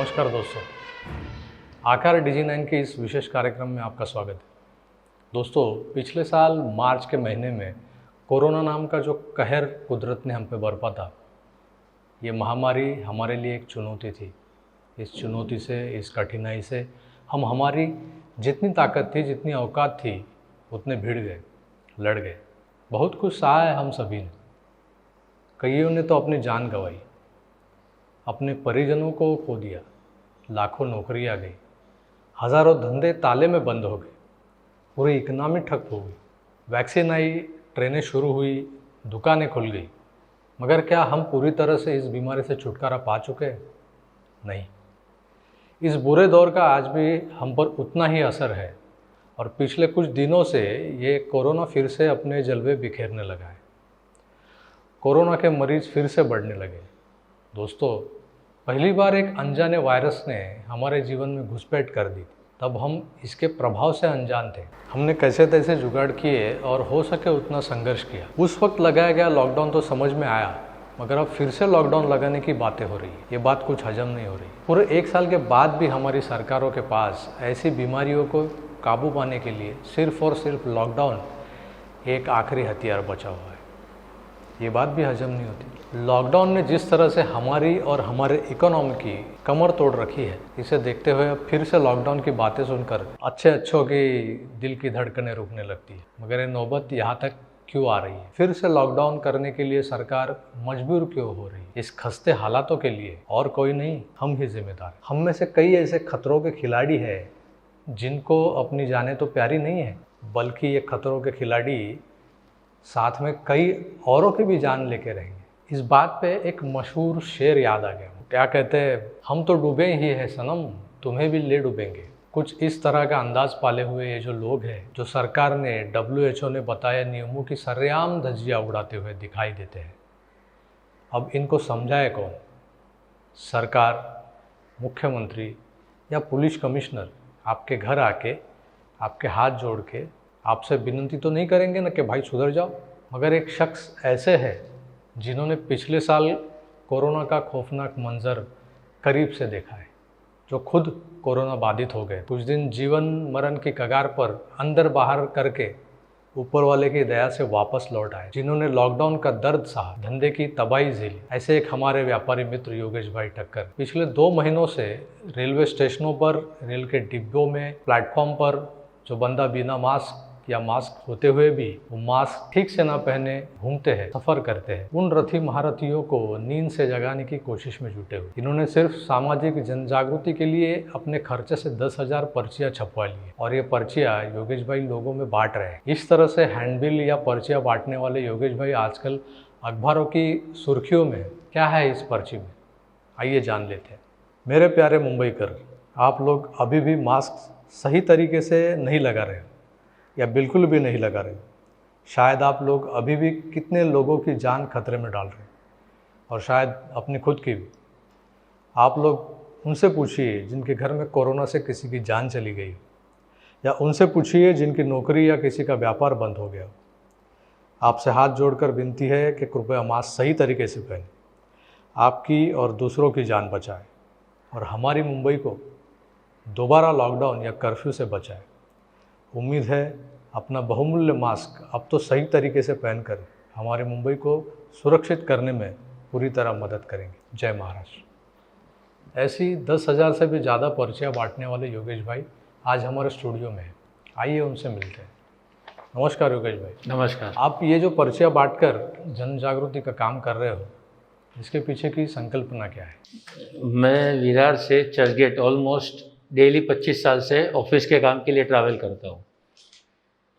नमस्कार दोस्तों, आकार डिजी9 के इस विशेष कार्यक्रम में आपका स्वागत है। दोस्तों, पिछले साल मार्च के महीने में कोरोना नाम का जो कहर कुदरत ने हम पे बरपा था, ये महामारी हमारे लिए एक चुनौती थी। इस चुनौती से, इस कठिनाई से हम हमारी जितनी ताकत थी, जितनी औकात थी, उतने भिड़ गए, लड़ गए। बहुत कुछ सहा है हम सभी ने। कईयों ने तो अपनी जान गंवाई, अपने परिजनों को खो दिया, लाखों नौकरियां गई, हज़ारों धंधे ताले में बंद हो गए, पूरी इकनॉमी ठप हो गई। वैक्सीन आई, ट्रेनें शुरू हुई, दुकानें खुल गई, मगर क्या हम पूरी तरह से इस बीमारी से छुटकारा पा चुके हैं? नहीं। इस बुरे दौर का आज भी हम पर उतना ही असर है और पिछले कुछ दिनों से ये कोरोना फिर से अपने जलवे बिखेरने लगा है। कोरोना के मरीज फिर से बढ़ने लगे। दोस्तों, पहली बार एक अनजाने वायरस ने हमारे जीवन में घुसपैठ कर दी। तब हम इसके प्रभाव से अनजान थे। हमने कैसे तैसे जुगाड़ किए और हो सके उतना संघर्ष किया। उस वक्त लगाया गया लॉकडाउन तो समझ में आया, मगर अब फिर से लॉकडाउन लगाने की बातें हो रही है। ये बात कुछ हजम नहीं हो रही। पूरे एक साल के बाद भी हमारी सरकारों के पास ऐसी बीमारियों को काबू पाने के लिए सिर्फ और सिर्फ लॉकडाउन एक आखिरी हथियार बचा हुआ है। ये बात भी हजम नहीं होती। लॉकडाउन ने जिस तरह से हमारी और हमारे इकोनॉमी की कमर तोड़ रखी है, इसे देखते हुए अब फिर से लॉकडाउन की बातें सुनकर अच्छों की दिल की धड़कनें रुकने लगती है। मगर ये नौबत यहाँ तक क्यों आ रही है? फिर से लॉकडाउन करने के लिए सरकार मजबूर क्यों हो रही है? इस खस्ते हालातों के लिए और कोई नहीं, हम ही जिम्मेदार। हम में से कई ऐसे खतरों के खिलाड़ी हैं जिनको अपनी जानें तो प्यारी नहीं है, बल्कि ये खतरों के खिलाड़ी साथ में कई औरों की भी जान लेके रहेंगे। इस बात पे एक मशहूर शेर याद आ गया। क्या कहते हैं? हम तो डूबे ही हैं सनम, तुम्हें भी ले डूबेंगे। कुछ इस तरह का अंदाज पाले हुए ये जो लोग हैं, जो सरकार ने, WHO ने बताए नियमों की सरेआम धज्जियां उड़ाते हुए दिखाई देते हैं, अब इनको समझाए कौन? सरकार, मुख्यमंत्री या पुलिस कमिश्नर आपके घर आके, आपके हाथ जोड़ के आपसे विनती तो नहीं करेंगे ना कि भाई सुधर जाओ। मगर एक शख्स ऐसे है जिन्होंने पिछले साल कोरोना का खौफनाक मंजर करीब से देखा है, जो खुद कोरोना बाधित हो गए, कुछ दिन जीवन मरण की कगार पर अंदर बाहर करके ऊपर वाले की दया से वापस लौट आए, जिन्होंने लॉकडाउन का दर्द सहा, धंधे की तबाही झेली। ऐसे एक हमारे व्यापारी मित्र योगेश भाई ठक्कर पिछले 2 महीनों से रेलवे स्टेशनों पर, रेल के डिब्बों में, प्लेटफॉर्म पर जो बंदा बिना मास्क या मास्क होते हुए भी वो मास्क ठीक से ना पहने घूमते हैं, सफ़र करते हैं, उन रथी महारथियों को नींद से जगाने की कोशिश में जुटे हुए। इन्होंने सिर्फ सामाजिक जन जागृति के लिए अपने खर्चे से 10,000 पर्चियाँ छपवा ली है और ये पर्चियाँ योगेश भाई लोगों में बांट रहे हैं। इस तरह से हैंडबिल या पर्चियाँ बांटने वाले योगेश भाई आजकल अखबारों की सुर्खियों में। क्या है इस पर्ची में? आइए जान लेते हैं। मेरे प्यारे मुंबईकर, आप लोग अभी भी मास्क सही तरीके से नहीं लगा रहे या बिल्कुल भी नहीं लगा रहे। शायद आप लोग अभी भी कितने लोगों की जान खतरे में डाल रहे हैं और शायद अपनी खुद की भी। आप लोग उनसे पूछिए जिनके घर में कोरोना से किसी की जान चली गई, या उनसे पूछिए जिनकी नौकरी या किसी का व्यापार बंद हो गया। आपसे हाथ जोड़कर विनती है कि कृपया मास्क सही तरीके से पहनें, आपकी और दूसरों की जान बचाएं और हमारी मुंबई को दोबारा लॉकडाउन या कर्फ्यू से बचाएं। उम्मीद है अपना बहुमूल्य मास्क अब तो सही तरीके से पहनकर हमारे मुंबई को सुरक्षित करने में पूरी तरह मदद करेंगे। जय महाराष्ट्र। ऐसी 10,000 से भी ज़्यादा पर्चियाँ बांटने वाले योगेश भाई आज हमारे स्टूडियो में हैं। आइए उनसे मिलते हैं। नमस्कार योगेश भाई। नमस्कार। आप ये जो पर्चियाँ बांटकर जन जागृति का काम कर रहे हो, इसके पीछे की संकल्पना क्या है? मैं विरार से चर्चगेट ऑलमोस्ट डेली 25 साल से ऑफिस के काम के लिए ट्रैवल करता हूँ।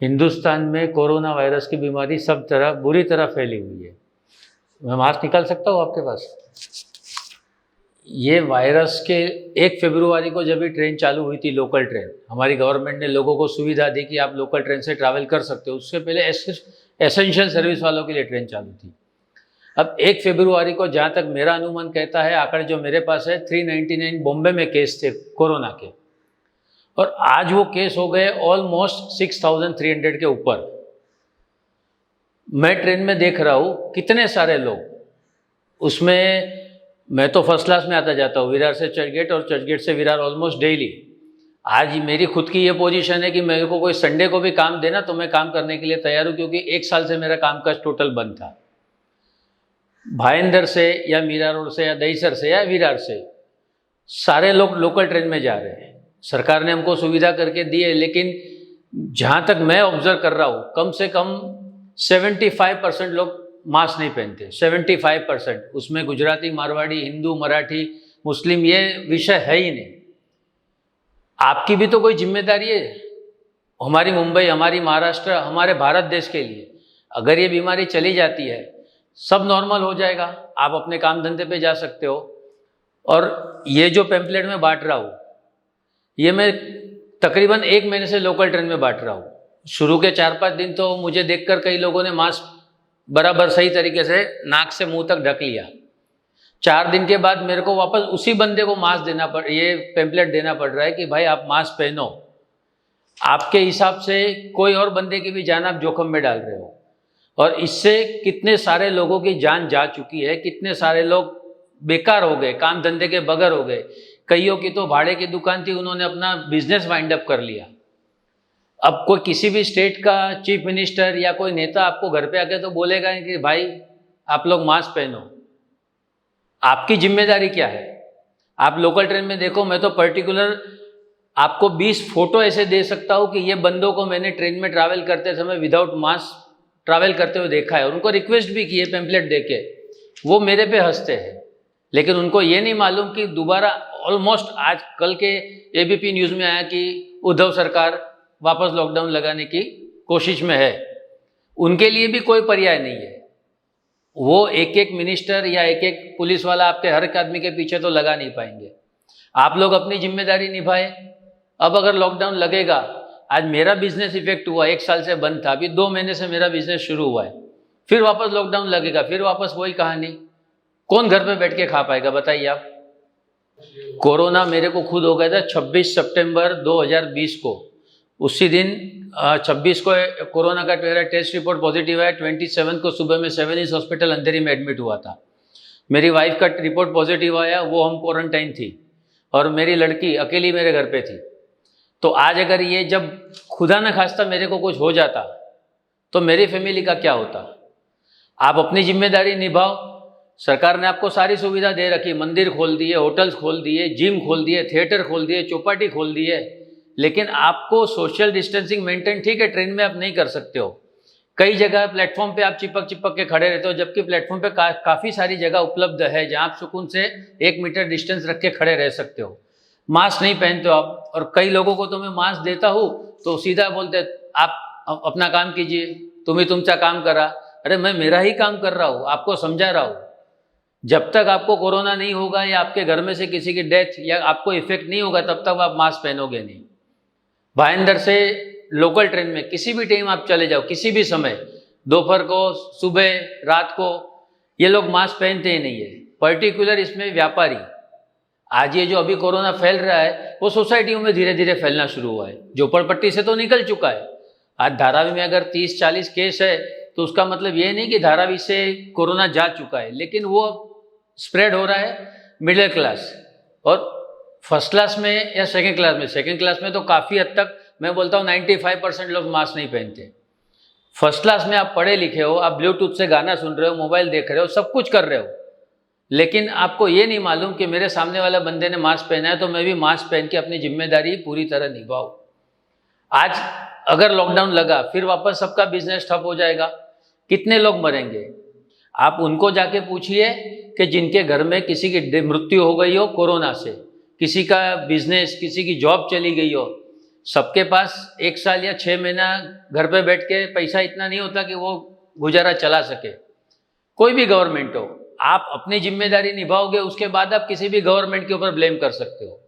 हिंदुस्तान में कोरोना वायरस की बीमारी सब तरह बुरी तरह फैली हुई है। मैं मास्क निकाल सकता हूँ आपके पास? ये वायरस के 1 फरवरी को जब भी ट्रेन चालू हुई थी, लोकल ट्रेन, हमारी गवर्नमेंट ने लोगों को सुविधा दी कि आप लोकल ट्रेन से ट्रैवल कर सकते हो। उससे पहले एसेंशियल सर्विस वालों के लिए ट्रेन चालू थी। अब 1 फरवरी को जहाँ तक मेरा अनुमान कहता है, आंकड़े जो मेरे पास है, 399 बॉम्बे में केस थे कोरोना के, और आज वो केस हो गए ऑलमोस्ट 6,300 के ऊपर। मैं ट्रेन में देख रहा हूँ कितने सारे लोग, उसमें मैं तो फर्स्ट क्लास में आता जाता हूँ, विरार से चर्चगेट और चर्चगेट से विरार ऑलमोस्ट डेली। आज मेरी खुद की ये पोजीशन है कि मेरे को कोई संडे को भी काम देना तो मैं काम करने के लिए तैयार हूँ, क्योंकि 1 साल से मेरा काम काज टोटल बंद था। भाईंदर से या मीरा रोड से या दहीसर से या विरार से सारे लोग लोकल ट्रेन में जा रहे हैं। सरकार ने हमको सुविधा करके दी है, लेकिन जहाँ तक मैं ऑब्जर्व कर रहा हूँ, कम से कम 75% लोग मास्क नहीं पहनते। 75%, उसमें गुजराती, मारवाड़ी, हिंदू, मराठी, मुस्लिम, ये विषय है ही नहीं। आपकी भी तो कोई जिम्मेदारी है, हमारी मुंबई, हमारी महाराष्ट्र, हमारे भारत देश के लिए। अगर ये बीमारी चली जाती है, सब नॉर्मल हो जाएगा, आप अपने काम धंधे पे जा सकते हो। और ये जो पैम्पलेट में बांट रहा हूँ, ये मैं तकरीबन 1 महीने से लोकल ट्रेन में बांट रहा हूँ। शुरू के 4-5 दिन तो मुझे देखकर कई लोगों ने मास्क बराबर सही तरीके से नाक से मुंह तक ढक लिया। 4 दिन के बाद मेरे को वापस उसी बंदे को मास्क ये पैम्पलेट देना पड़ रहा है कि भाई आप मास्क पहनो। आपके हिसाब से कोई और बंदे की भी जान आप जोखिम में डाल रहे हो, और इससे कितने सारे लोगों की जान जा चुकी है, कितने सारे लोग बेकार हो गए, काम धंधे के बगैर हो गए। कईयों की तो भाड़े की दुकान थी, उन्होंने अपना बिजनेस वाइंड अप कर लिया। अब कोई किसी भी स्टेट का चीफ मिनिस्टर या कोई नेता आपको घर पे आके तो बोलेगा कि भाई आप लोग मास्क पहनो। आपकी जिम्मेदारी क्या है? आप लोकल ट्रेन में देखो, मैं तो पर्टिकुलर आपको 20 फोटो ऐसे दे सकता हूँ कि ये बंदों को मैंने ट्रेन में ट्रैवल करते समय विदाउट मास्क ट्रैवल करते हुए देखा है। उनको रिक्वेस्ट भी की है पैम्पलेट देके, वो मेरे पे हंसते हैं, लेकिन उनको ये नहीं मालूम कि दोबारा ऑलमोस्ट आज कल के एबीपी न्यूज़ में आया कि उद्धव सरकार वापस लॉकडाउन लगाने की कोशिश में है। उनके लिए भी कोई पर्याय नहीं है। वो एक मिनिस्टर या एक पुलिस वाला आपके हर एक आदमी के पीछे तो लगा नहीं पाएंगे। आप लोग अपनी जिम्मेदारी निभाए। अब अगर लॉकडाउन लगेगा, आज मेरा बिजनेस इफेक्ट हुआ, 1 साल से बंद था, अभी 2 महीने से मेरा बिजनेस शुरू हुआ है, फिर वापस लॉकडाउन लगेगा, फिर वापस वही कहानी। कौन घर पे बैठ के खा पाएगा बताइए आप? कोरोना मेरे को खुद हो गया था 26 सितंबर 2020 को। उसी दिन 26 को कोरोना का मेरा टेस्ट रिपोर्ट पॉजिटिव आया। 27 को सुबह में सेवेनिस हॉस्पिटल अंधेरी में एडमिट हुआ था। मेरी वाइफ का रिपोर्ट पॉजिटिव आया, वो हम क्वारंटाइन थी, और मेरी लड़की अकेली मेरे घर पे थी। तो आज अगर ये जब खुदा न खास्ता मेरे को कुछ हो जाता तो मेरी फैमिली का क्या होता? आप अपनी जिम्मेदारी निभाओ। सरकार ने आपको सारी सुविधा दे रखी, मंदिर खोल दिए, होटल्स खोल दिए, जिम खोल दिए, थिएटर खोल दिए, चौपाटी खोल दिए, लेकिन आपको सोशल डिस्टेंसिंग मेंटेन, ठीक है, ट्रेन में आप नहीं कर सकते हो। कई जगह प्लेटफॉर्म पे आप चिपक के खड़े रहते हो, जबकि प्लेटफॉर्म पे काफ़ी सारी जगह उपलब्ध है जहाँ आप सुकून से 1 मीटर डिस्टेंस रख के खड़े रह सकते हो। मास्क नहीं पहनते हो आप, और कई लोगों को तो मैं मास्क देता हूँ तो सीधा बोलते आप अपना काम कीजिए, तुम्हें तुमचा काम करा। अरे मैं मेरा ही काम कर रहा हूँ, आपको समझा रहा हूँ। जब तक आपको कोरोना नहीं होगा या आपके घर में से किसी की डेथ या आपको इफेक्ट नहीं होगा, तब तक आप मास्क पहनोगे नहीं। भाईंदर से लोकल ट्रेन में किसी भी टाइम आप चले जाओ, किसी भी समय, दोपहर को, सुबह, रात को, ये लोग मास्क पहनते ही नहीं है। पर्टिकुलर इसमें व्यापारी, आज ये जो अभी कोरोना फैल रहा है वो सोसाइटियों में धीरे धीरे फैलना शुरू हुआ है। झोपड़पट्टी से तो निकल चुका है। आज धारावी में अगर 30-40 केस है तो उसका मतलब ये नहीं कि धारावी से कोरोना जा चुका है, लेकिन वो स्प्रेड हो रहा है मिडिल क्लास और फर्स्ट क्लास में या सेकंड क्लास में। सेकंड क्लास में तो काफ़ी हद तक मैं बोलता हूँ 95% लोग मास्क नहीं पहनते। फर्स्ट क्लास में आप पढ़े लिखे हो, आप ब्लूटूथ से गाना सुन रहे हो, मोबाइल देख रहे हो, सब कुछ कर रहे हो, लेकिन आपको ये नहीं मालूम कि मेरे सामने वाला बंदे ने मास्क पहना है तो मैं भी मास्क पहन के अपनी जिम्मेदारी पूरी तरह निभाऊँ। आज अगर लॉकडाउन लगा, फिर वापस सबका बिजनेस ठप हो जाएगा, कितने लोग मरेंगे? आप उनको जाके पूछिए कि जिनके घर में किसी की मृत्यु हो गई हो कोरोना से, किसी का बिजनेस, किसी की जॉब चली गई हो, सबके पास 1 साल या 6 महीना घर पे बैठ के पैसा इतना नहीं होता कि वो गुजारा चला सके। कोई भी गवर्नमेंट हो, आप अपनी जिम्मेदारी निभाओगे, उसके बाद आप किसी भी गवर्नमेंट के ऊपर ब्लेम कर सकते हो।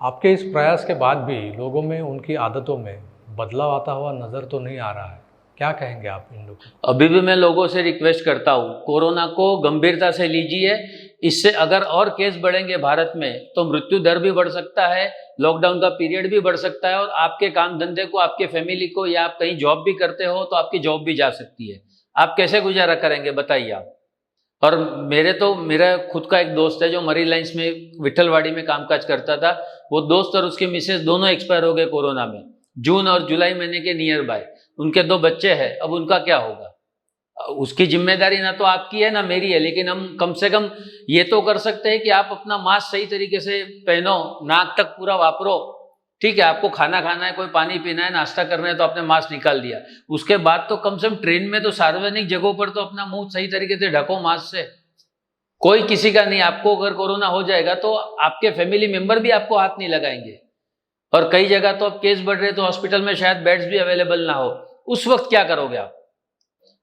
आपके इस प्रयास के बाद भी लोगों में, उनकी आदतों में बदलाव आता हुआ नज़र तो नहीं आ रहा है, क्या कहेंगे आप इन लोगों को? अभी भी मैं लोगों से रिक्वेस्ट करता हूँ, कोरोना को गंभीरता से लीजिए। इससे अगर और केस बढ़ेंगे भारत में तो मृत्यु दर भी बढ़ सकता है, लॉकडाउन का पीरियड भी बढ़ सकता है, और आपके काम धंधे को, आपके फैमिली को, या आप कहीं जॉब भी करते हो तो आपकी जॉब भी जा सकती है। आप कैसे गुजारा करेंगे बताइए आप? और मेरा खुद का एक दोस्त है जो मरी लाइन्स में विठलवाड़ी में कामकाज करता था। वो दोस्त और उसके मिसेस दोनों एक्सपायर हो गए कोरोना में, जून और जुलाई महीने के नियर बाय। उनके 2 बच्चे हैं, अब उनका क्या होगा? उसकी जिम्मेदारी ना तो आपकी है ना मेरी है, लेकिन हम कम से कम ये तो कर सकते हैं कि आप अपना मास्क सही तरीके से पहनो, नाक तक पूरा वापरो। ठीक है, आपको खाना खाना है, कोई पानी पीना है, नाश्ता करना है तो आपने मास्क निकाल दिया। उसके बाद तो कम से कम ट्रेन में तो सार्वजनिक जगहों पर तो अपना मुंह सही तरीके से ढको मास्क से। कोई किसी का नहीं, आपको अगर कोरोना हो जाएगा तो आपके फैमिली मेंबर भी आपको हाथ नहीं लगाएंगे। और कई जगह तो अब केस बढ़ रहे तो हॉस्पिटल में शायद बेड्स भी अवेलेबल ना हो, उस वक्त क्या करोगे आप?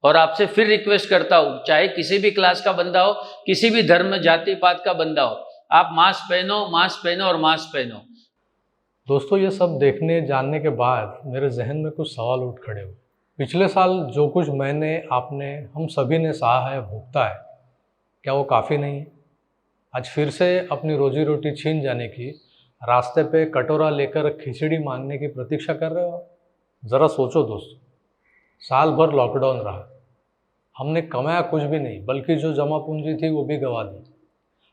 और आपसे फिर रिक्वेस्ट करता हूं, चाहे किसी भी क्लास का बंदा हो, किसी भी धर्म जाति पात का बंदा हो, आप मास्क पहनो, मास्क पहनो और मास्क पहनो। दोस्तों, ये सब देखने जानने के बाद मेरे जहन में कुछ सवाल उठ खड़े हुए। पिछले साल जो कुछ मैंने, आपने, हम सभी ने सहा है, भुगता है, क्या वो काफ़ी नहीं है? आज फिर से अपनी रोजी रोटी छीन जाने की, रास्ते पे कटोरा लेकर खिचड़ी मांगने की प्रतीक्षा कर रहे हो? ज़रा सोचो दोस्तों, साल भर लॉकडाउन रहा, हमने कमाया कुछ भी नहीं, बल्कि जो जमा पूंजी थी वो भी गंवा दी।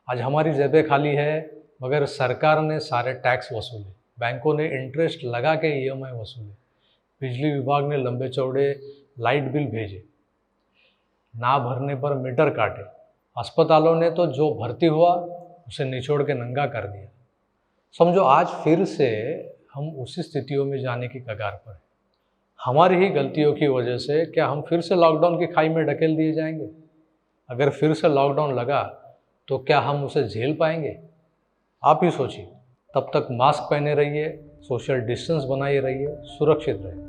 आज हमारी जेबें खाली है, मगर सरकार ने सारे टैक्स वसूले, बैंकों ने इंटरेस्ट लगा के EMI वसूले, बिजली विभाग ने लंबे चौड़े लाइट बिल भेजे, ना भरने पर मीटर काटे, अस्पतालों ने तो जो भर्ती हुआ उसे निचोड़ के नंगा कर दिया। समझो आज फिर से हम उसी स्थितियों में जाने की कगार पर हैं। हमारी ही गलतियों की वजह से क्या हम फिर से लॉकडाउन की खाई में ढकेल दिए जाएंगे? अगर फिर से लॉकडाउन लगा तो क्या हम उसे झेल पाएंगे? आप ही सोचिए। तब तक मास्क पहने रहिए, सोशल डिस्टेंस बनाए रहिए, सुरक्षित रहिए।